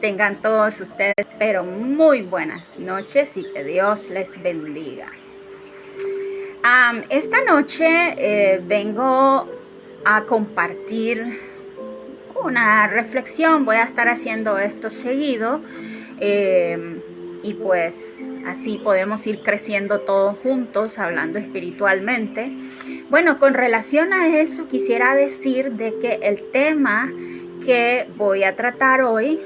Tengan todos ustedes, pero muy buenas noches y que Dios les bendiga. Esta noche vengo a compartir una reflexión. Voy a estar haciendo esto seguido y pues así podemos ir creciendo todos juntos, hablando espiritualmente. Bueno, con relación a eso quisiera decir de que el tema que voy a tratar hoy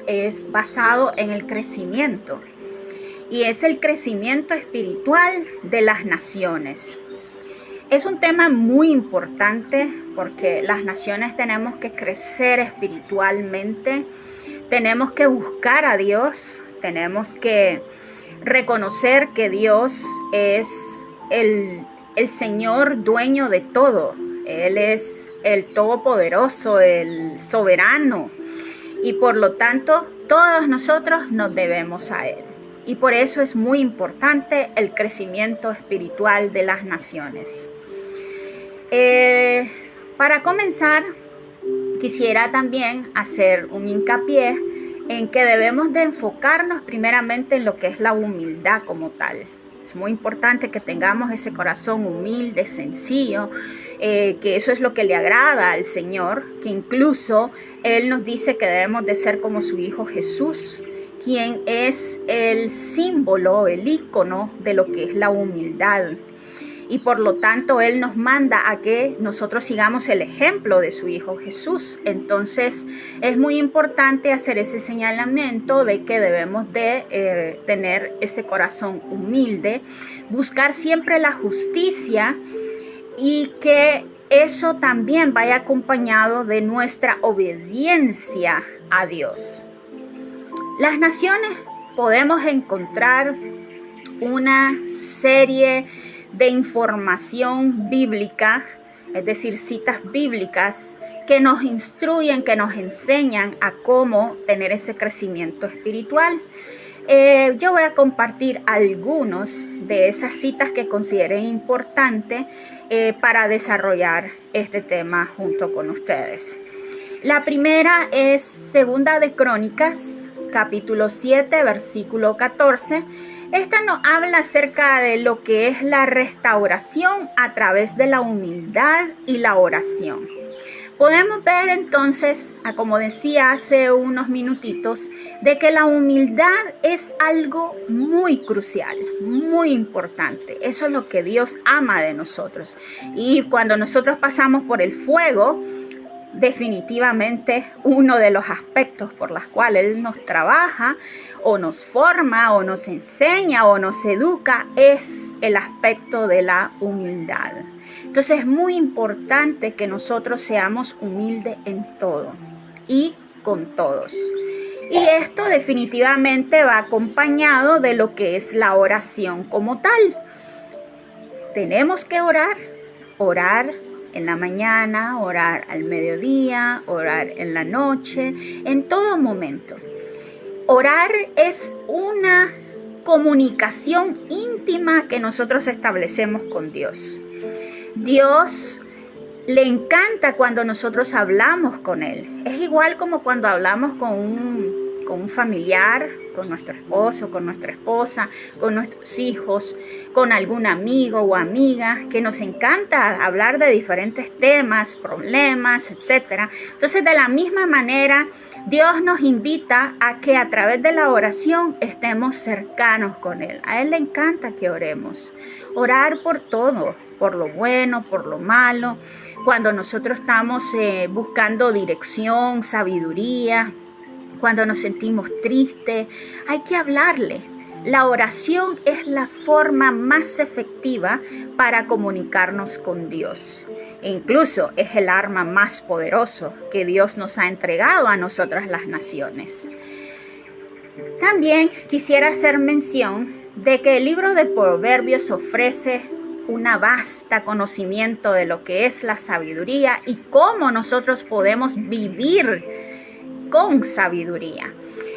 es basado en el crecimiento, y es el crecimiento espiritual de las naciones. Es un tema muy importante porque las naciones tenemos que crecer espiritualmente, tenemos que buscar a Dios, tenemos que reconocer que Dios es el Señor dueño de todo. Él es el Todopoderoso, el Soberano, y por lo tanto todos nosotros nos debemos a Él. Y por eso es muy importante el crecimiento espiritual de las naciones. Para comenzar, quisiera también hacer un hincapié en que debemos de enfocarnos primeramente en lo que es la humildad como tal. Es muy importante que tengamos ese corazón humilde, sencillo, que eso es lo que le agrada al Señor, que incluso Él nos dice que debemos de ser como su Hijo Jesús, quien es el símbolo, el ícono de lo que es la humildad. Y por lo tanto Él nos manda a que nosotros sigamos el ejemplo de su Hijo Jesús. Entonces es muy importante hacer ese señalamiento de que debemos de tener ese corazón humilde, buscar siempre la justicia, y que eso también vaya acompañado de nuestra obediencia a Dios. Las naciones podemos encontrar una serie de información bíblica, es decir, citas bíblicas que nos instruyen, que nos enseñan a cómo tener ese crecimiento espiritual. Yo voy a compartir algunos de esas citas que consideré importante para desarrollar este tema junto con ustedes. La primera es Segunda de Crónicas, capítulo 7, versículo 14. Esta nos habla acerca de lo que es la restauración a través de la humildad y la oración. Podemos ver entonces, como decía hace unos minutitos, de que la humildad es algo muy crucial, muy importante. Eso es lo que Dios ama de nosotros. Y cuando nosotros pasamos por el fuego, definitivamente uno de los aspectos por los cuales Él nos trabaja o nos forma o nos enseña o nos educa es el aspecto de la humildad. Entonces es muy importante que nosotros seamos humildes en todo y con todos. Y esto definitivamente va acompañado de lo que es la oración como tal. Tenemos que orar en la mañana, orar al mediodía, orar en la noche, en todo momento. Orar es una comunicación íntima que nosotros establecemos con Dios. Dios le encanta cuando nosotros hablamos con Él. Es igual como cuando hablamos con un familiar, con nuestro esposo, con nuestra esposa, con nuestros hijos, con algún amigo o amiga, que nos encanta hablar de diferentes temas, problemas, etc. Entonces, de la misma manera, Dios nos invita a que a través de la oración estemos cercanos con Él. A Él le encanta que oremos. Orar por todo, por lo bueno, por lo malo. Cuando nosotros estamos buscando dirección, sabiduría, cuando nos sentimos tristes, hay que hablarle. La oración es la forma más efectiva para comunicarnos con Dios. E incluso es el arma más poderoso que Dios nos ha entregado a nosotras las naciones. También quisiera hacer mención de que el libro de Proverbios ofrece una vasta conocimiento de lo que es la sabiduría y cómo nosotros podemos vivir con sabiduría.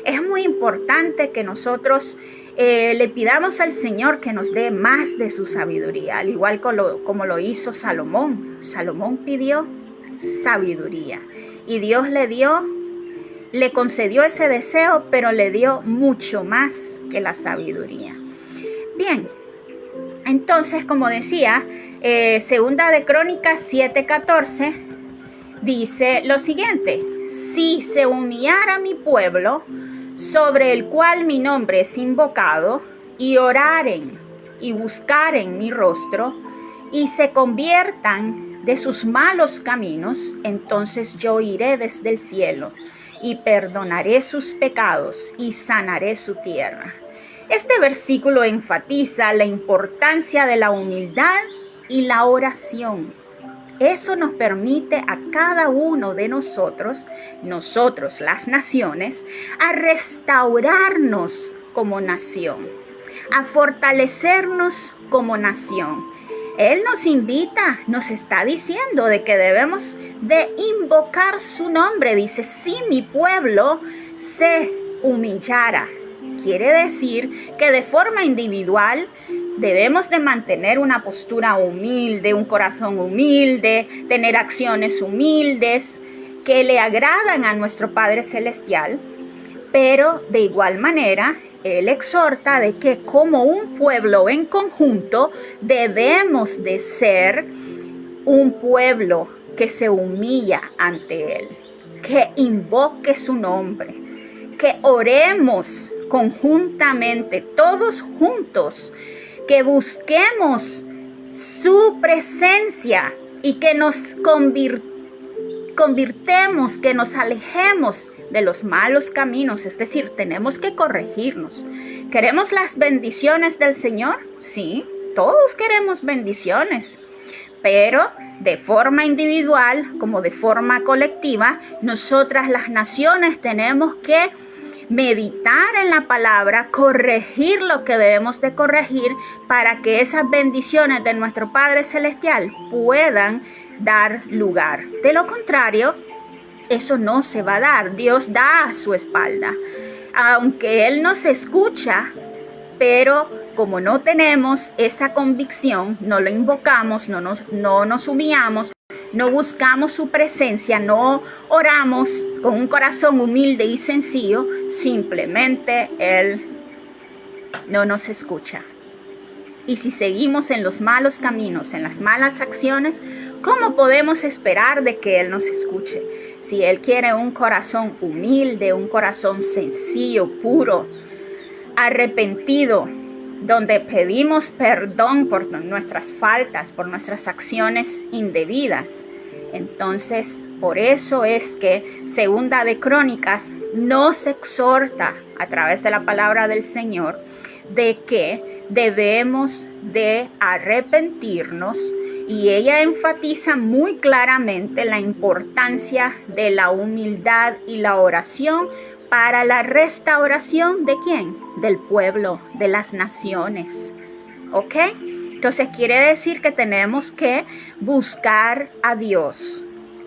Es muy importante que nosotros le pidamos al Señor que nos dé más de su sabiduría, al igual como lo hizo Salomón. Salomón pidió sabiduría y Dios le dio le concedió ese deseo, pero le dio mucho más que la sabiduría. Bien, entonces, como decía, Segunda de Crónicas 7:14 dice lo siguiente: si se humillara mi pueblo, sobre el cual mi nombre es invocado, y oraren y buscaren mi rostro, y se conviertan de sus malos caminos, entonces yo iré desde el cielo y perdonaré sus pecados y sanaré su tierra. Este versículo enfatiza la importancia de la humildad y la oración. Eso nos permite a cada uno de nosotros las naciones, a restaurarnos como nación, a fortalecernos como nación. Él nos invita, nos está diciendo de que debemos de invocar su nombre. Dice, si mi pueblo se humillara. Quiere decir que de forma individual debemos de mantener una postura humilde, un corazón humilde, tener acciones humildes que le agradan a nuestro Padre Celestial, pero de igual manera Él exhorta de que como un pueblo en conjunto debemos de ser un pueblo que se humilla ante Él, que invoque su nombre, que oremos conjuntamente, todos juntos, que busquemos su presencia y que nos convirtemos, que nos alejemos de los malos caminos. Es decir, tenemos que corregirnos. ¿Queremos las bendiciones del Señor? Sí, todos queremos bendiciones, pero de forma individual como de forma colectiva, nosotras las naciones tenemos que meditar en la palabra, corregir lo que debemos de corregir para que esas bendiciones de nuestro Padre Celestial puedan dar lugar. De lo contrario, eso no se va a dar. Dios da a su espalda. Aunque Él nos escucha, pero como no tenemos esa convicción, no lo invocamos, no nos humillamos, no buscamos su presencia, no oramos con un corazón humilde y sencillo, simplemente Él no nos escucha. Y si seguimos en los malos caminos, en las malas acciones, ¿cómo podemos esperar de que Él nos escuche? Si Él quiere un corazón humilde, un corazón sencillo, puro, arrepentido, donde pedimos perdón por nuestras faltas, por nuestras acciones indebidas. Entonces, por eso es que Segunda de Crónicas nos exhorta a través de la palabra del Señor de que debemos de arrepentirnos, y ella enfatiza muy claramente la importancia de la humildad y la oración para la restauración ¿de quién? Del pueblo, de las naciones. ¿Ok? Entonces quiere decir que tenemos que buscar a Dios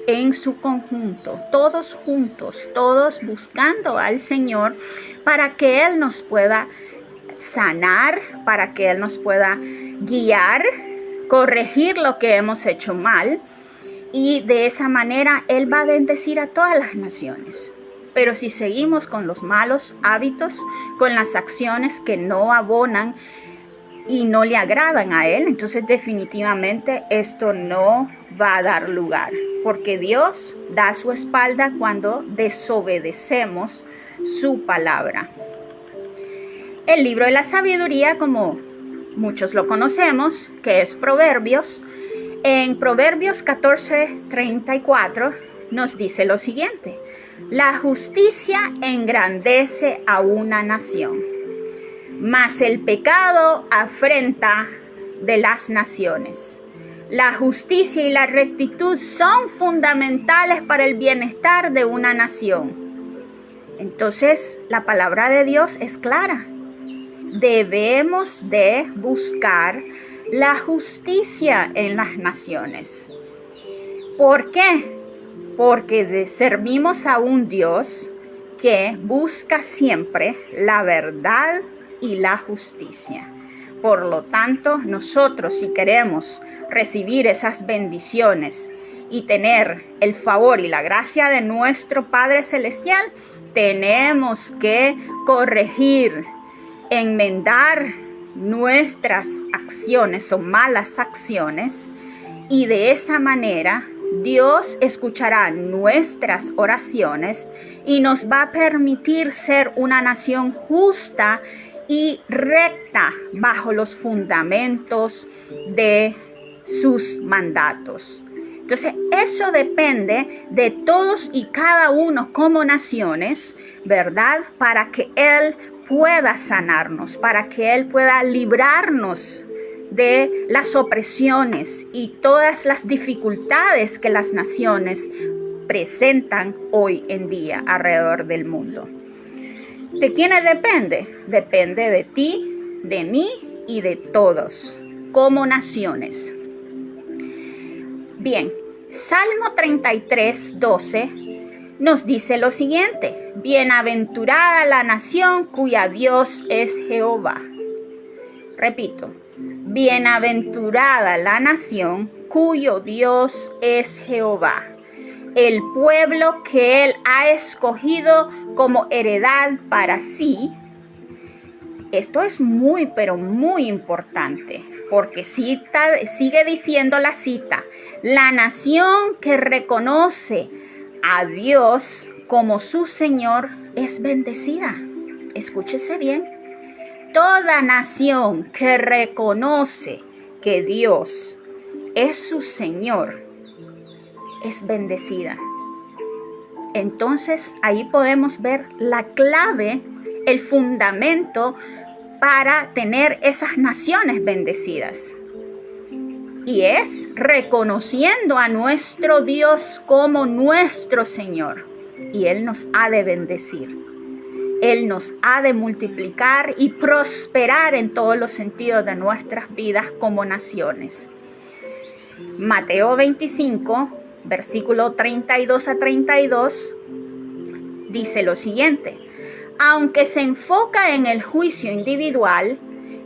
en su conjunto, todos juntos, todos buscando al Señor para que Él nos pueda sanar, para que Él nos pueda guiar, corregir lo que hemos hecho mal, y de esa manera Él va a bendecir a todas las naciones. Pero si seguimos con los malos hábitos, con las acciones que no abonan y no le agradan a Él, entonces definitivamente esto no va a dar lugar, porque Dios da su espalda cuando desobedecemos su palabra. El libro de la sabiduría, como muchos lo conocemos, que es Proverbios, en Proverbios 14:34 nos dice lo siguiente: la justicia engrandece a una nación, mas el pecado afrenta de las naciones. La justicia y la rectitud son fundamentales para el bienestar de una nación. Entonces, la palabra de Dios es clara. Debemos de buscar la justicia en las naciones. ¿Por qué? Porque servimos a un Dios que busca siempre la verdad y la justicia. Por lo tanto, nosotros, si queremos recibir esas bendiciones y tener el favor y la gracia de nuestro Padre Celestial, tenemos que corregir, enmendar nuestras acciones o malas acciones, y de esa manera Dios escuchará nuestras oraciones y nos va a permitir ser una nación justa y recta bajo los fundamentos de sus mandatos. Entonces, eso depende de todos y cada uno como naciones, ¿verdad? Para que Él pueda sanarnos, para que Él pueda librarnos de las opresiones y todas las dificultades que las naciones presentan hoy en día alrededor del mundo. ¿De quiénes depende? Depende de ti, de mí y de todos como naciones. Bien, Salmo 33, 12 nos dice lo siguiente: bienaventurada la nación cuya Dios es Jehová. Repito, bienaventurada la nación cuyo Dios es Jehová, el pueblo que Él ha escogido como heredad para sí. Esto es muy, pero muy importante, porque sigue diciendo la cita: la nación que reconoce a Dios como su Señor es bendecida. Escúchese bien. Toda nación que reconoce que Dios es su Señor es bendecida. Entonces, ahí podemos ver la clave, el fundamento para tener esas naciones bendecidas. Y es reconociendo a nuestro Dios como nuestro Señor. Y Él nos ha de bendecir. Él nos ha de multiplicar y prosperar en todos los sentidos de nuestras vidas como naciones. Mateo 25, versículo 32 a 32, dice lo siguiente: aunque se enfoca en el juicio individual,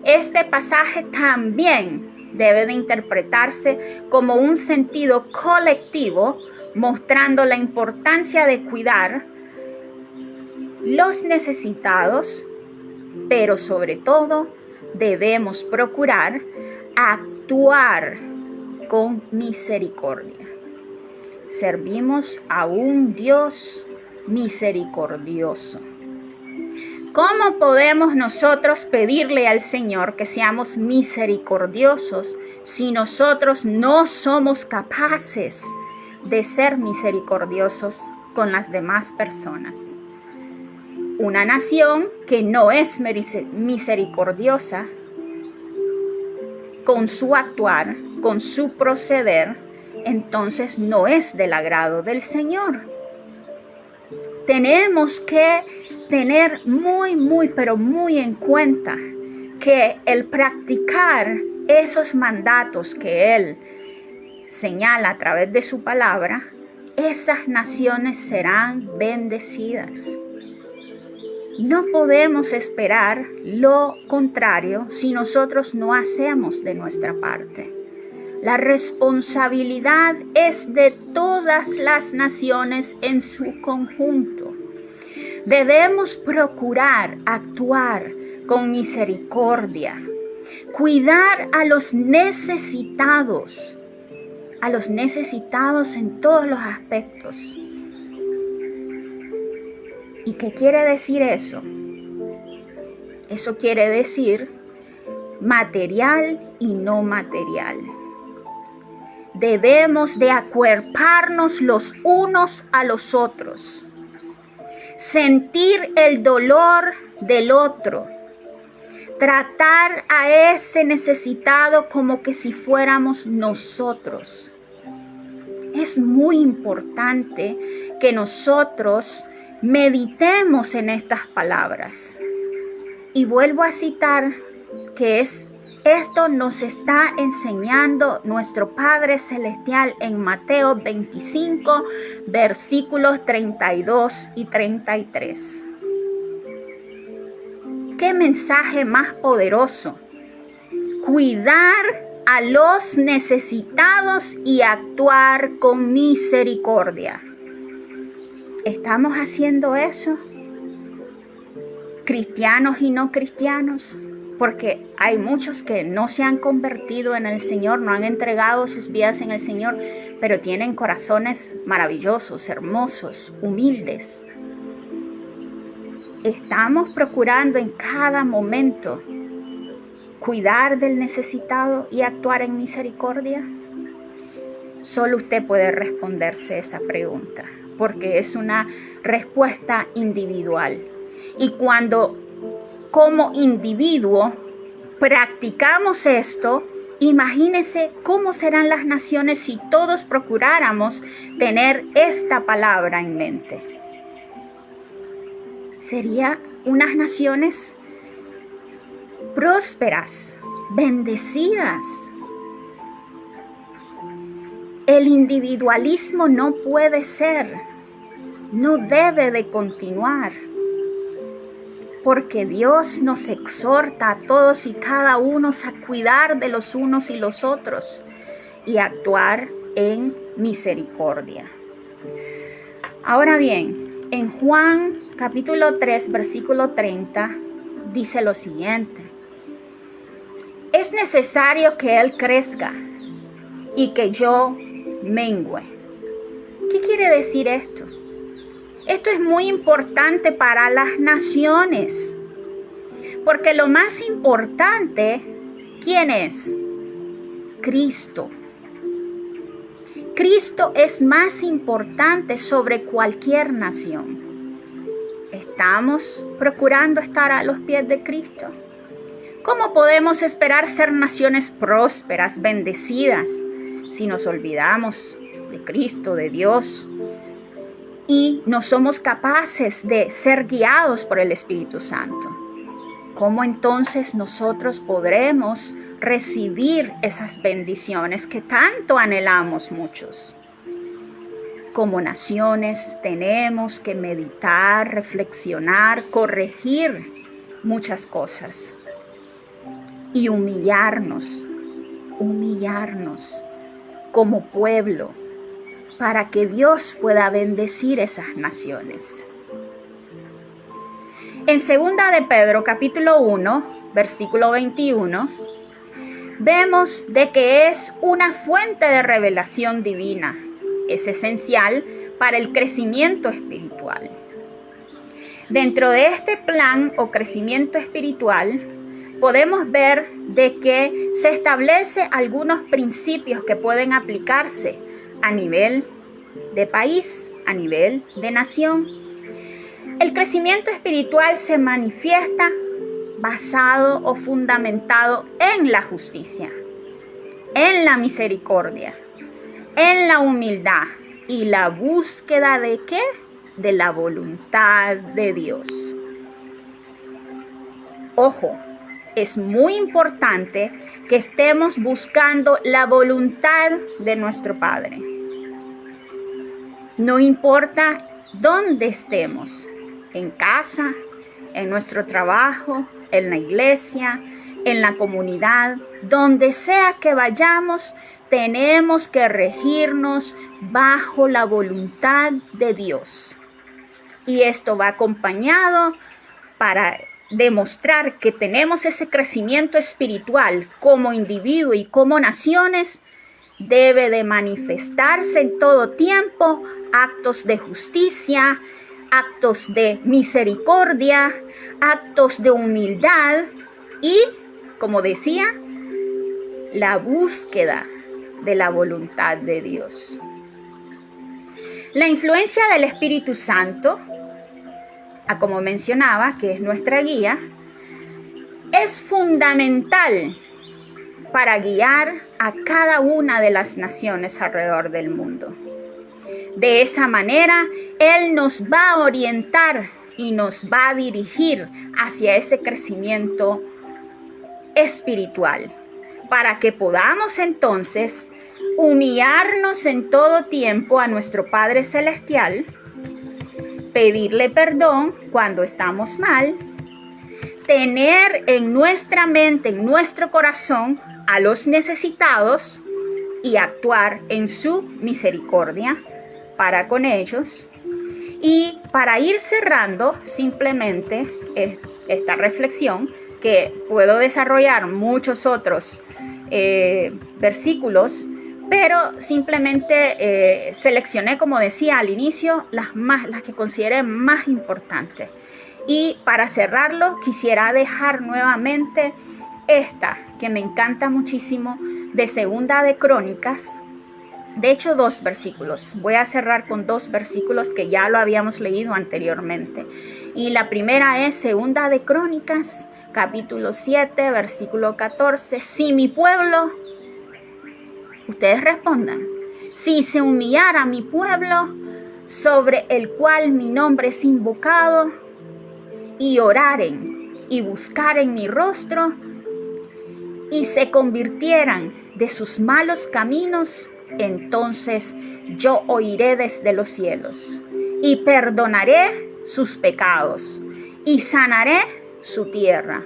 este pasaje también debe de interpretarse como un sentido colectivo, mostrando la importancia de cuidar los necesitados, pero sobre todo debemos procurar actuar con misericordia. Servimos a un Dios misericordioso. ¿Cómo podemos nosotros pedirle al Señor que seamos misericordiosos si nosotros no somos capaces de ser misericordiosos con las demás personas? Una nación que no es misericordiosa con su actuar, con su proceder, entonces no es del agrado del Señor. Tenemos que tener muy, pero muy en cuenta que el practicar esos mandatos que Él señala a través de su palabra, esas naciones serán bendecidas. No podemos esperar lo contrario si nosotros no hacemos de nuestra parte. La responsabilidad es de todas las naciones en su conjunto. Debemos procurar actuar con misericordia, cuidar a los necesitados en todos los aspectos. ¿Y qué quiere decir eso? Eso quiere decir material y no material. Debemos de acuerparnos los unos a los otros, sentir el dolor del otro, tratar a ese necesitado como que si fuéramos nosotros. Es muy importante que nosotros meditemos en estas palabras. Y vuelvo a citar que esto nos está enseñando nuestro Padre Celestial en Mateo 25, versículos 32 y 33. ¿Qué mensaje más poderoso? Cuidar a los necesitados y actuar con misericordia. ¿Estamos haciendo eso? Cristianos y no cristianos, porque hay muchos que no se han convertido en el Señor, no han entregado sus vidas en el Señor, pero tienen corazones maravillosos, hermosos, humildes. Estamos procurando en cada momento cuidar del necesitado y actuar en misericordia. Solo usted puede responderse esa pregunta, porque es una respuesta individual. Y cuando como individuo practicamos esto, imagínese cómo serán las naciones si todos procuráramos tener esta palabra en mente. Serían unas naciones prósperas, bendecidas. El individualismo no puede ser, no debe de continuar, porque Dios nos exhorta a todos y cada uno a cuidar de los unos y los otros y actuar en misericordia. Ahora bien, en Juan capítulo 3, versículo 30, dice lo siguiente: es necesario que Él crezca y que yo mengüe. ¿Qué quiere decir esto? Esto es muy importante para las naciones, porque lo más importante, ¿quién es? Cristo. Cristo es más importante sobre cualquier nación. ¿Estamos procurando estar a los pies de Cristo? ¿Cómo podemos esperar ser naciones prósperas, bendecidas, si nos olvidamos de Cristo, de Dios, y no somos capaces de ser guiados por el Espíritu Santo? ¿Cómo entonces nosotros podremos recibir esas bendiciones que tanto anhelamos muchos? Como naciones tenemos que meditar, reflexionar, corregir muchas cosas y humillarnos como pueblo para que Dios pueda bendecir esas naciones. En 2 de Pedro capítulo 1, versículo 21, vemos de que es una fuente de revelación divina. Es esencial para el crecimiento espiritual. Dentro de este plan o crecimiento espiritual, podemos ver de que se establece algunos principios que pueden aplicarse a nivel de país, a nivel de nación. El crecimiento espiritual se manifiesta basado o fundamentado en la justicia, en la misericordia, en la humildad y la búsqueda ¿de qué? De la voluntad de Dios. Ojo, es muy importante que estemos buscando la voluntad de nuestro Padre. No importa dónde estemos, en casa, en nuestro trabajo, en la iglesia, en la comunidad, donde sea que vayamos, tenemos que regirnos bajo la voluntad de Dios. Y esto va acompañado para demostrar que tenemos ese crecimiento espiritual como individuo y como naciones. Debe de manifestarse en todo tiempo actos de justicia, actos de misericordia, actos de humildad y, como decía, la búsqueda de la voluntad de Dios. La influencia del Espíritu Santo, como mencionaba, que es nuestra guía, es fundamental para guiar a cada una de las naciones alrededor del mundo. De esa manera, Él nos va a orientar y nos va a dirigir hacia ese crecimiento espiritual, para que podamos entonces humillarnos en todo tiempo a nuestro Padre Celestial, pedirle perdón cuando estamos mal, tener en nuestra mente, en nuestro corazón, a los necesitados y actuar en su misericordia para con ellos. Y para ir cerrando simplemente esta reflexión, que puedo desarrollar muchos otros versículos, pero simplemente seleccioné, como decía al inicio, las que consideré más importantes. Y para cerrarlo, quisiera dejar nuevamente esta, que me encanta muchísimo, de Segunda de Crónicas. De hecho, 2 versículos. Voy a cerrar con 2 versículos que ya lo habíamos leído anteriormente. Y la primera es Segunda de Crónicas, capítulo 7, versículo 14. Si mi pueblo, ustedes respondan, si se humillara mi pueblo, sobre el cual mi nombre es invocado, y oraren y buscaren mi rostro, y se convirtieran de sus malos caminos, entonces yo oiré desde los cielos, y perdonaré sus pecados, y sanaré su tierra.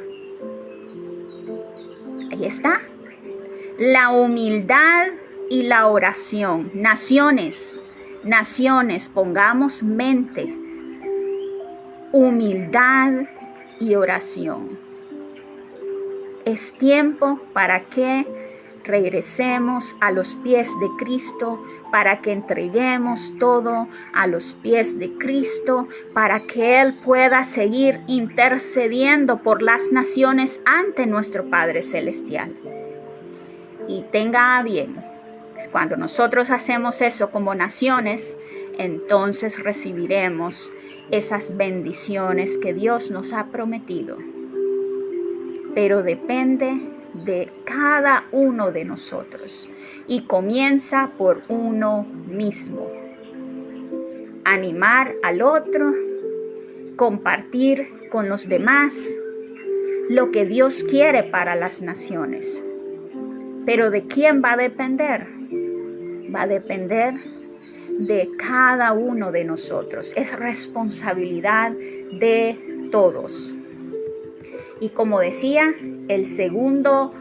Ahí está. La humildad y la oración. Naciones, pongamos mente. Humildad y oración. Es tiempo para que regresemos a los pies de Cristo, para que entreguemos todo a los pies de Cristo, para que Él pueda seguir intercediendo por las naciones ante nuestro Padre Celestial. Y tenga bien, cuando nosotros hacemos eso como naciones, entonces recibiremos esas bendiciones que Dios nos ha prometido. Pero depende de cada uno de nosotros y comienza por uno mismo. Animar al otro, compartir con los demás lo que Dios quiere para las naciones. Pero ¿de quién va a depender? Va a depender de cada uno de nosotros. Es responsabilidad de todos. Y como decía, el segundo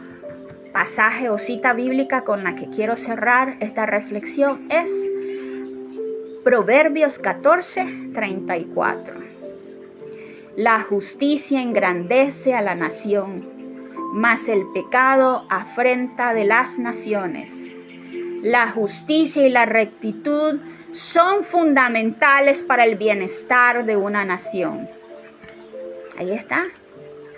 pasaje o cita bíblica con la que quiero cerrar esta reflexión es Proverbios 14:34. La justicia engrandece a la nación, mas el pecado afrenta de las naciones. La justicia y la rectitud son fundamentales para el bienestar de una nación. Ahí está.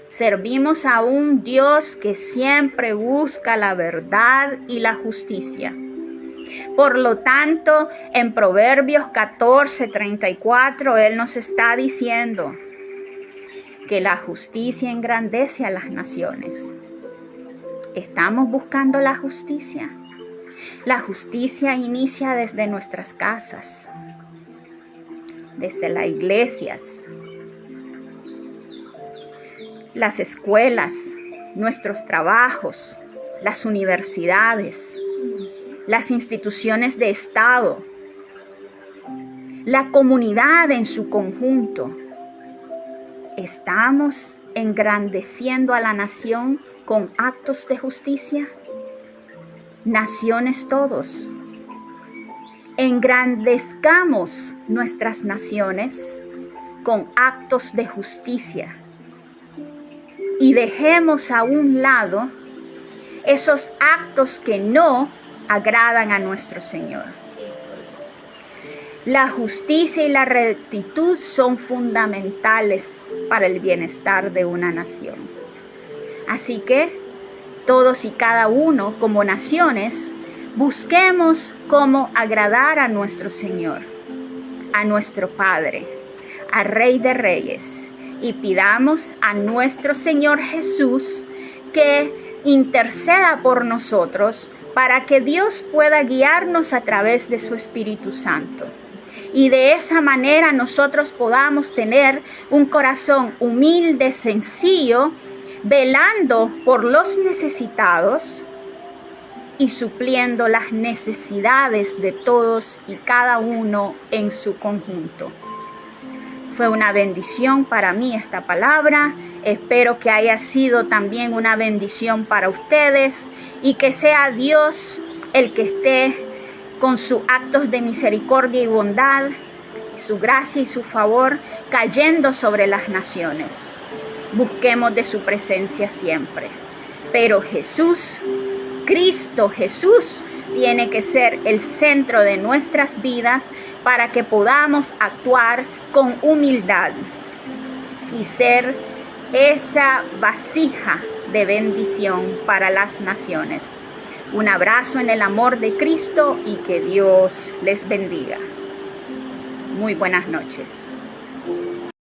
Servimos a un Dios que siempre busca la verdad y la justicia. Por lo tanto, en Proverbios 14:34, Él nos está diciendo que la justicia engrandece a las naciones. ¿Estamos buscando la justicia? La justicia inicia desde nuestras casas, desde las iglesias, las escuelas, nuestros trabajos, las universidades, las instituciones de Estado, la comunidad en su conjunto. ¿Estamos engrandeciendo a la nación con actos de justicia? Naciones todos. Engrandezcamos nuestras naciones con actos de justicia. Y dejemos a un lado esos actos que no agradan a nuestro Señor. La justicia y la rectitud son fundamentales para el bienestar de una nación. Así que todos y cada uno como naciones busquemos cómo agradar a nuestro Señor, a nuestro Padre, al Rey de Reyes. Y pidamos a nuestro Señor Jesús que interceda por nosotros para que Dios pueda guiarnos a través de su Espíritu Santo. Y de esa manera nosotros podamos tener un corazón humilde, sencillo, velando por los necesitados y supliendo las necesidades de todos y cada uno en su conjunto. Fue una bendición para mí esta palabra. Espero que haya sido también una bendición para ustedes y que sea Dios el que esté con sus actos de misericordia y bondad, su gracia y su favor cayendo sobre las naciones. Busquemos de su presencia siempre. Pero Jesús, Cristo Jesús, tiene que ser el centro de nuestras vidas para que podamos actuar con humildad y ser esa vasija de bendición para las naciones. Un abrazo en el amor de Cristo y que Dios les bendiga. Muy buenas noches.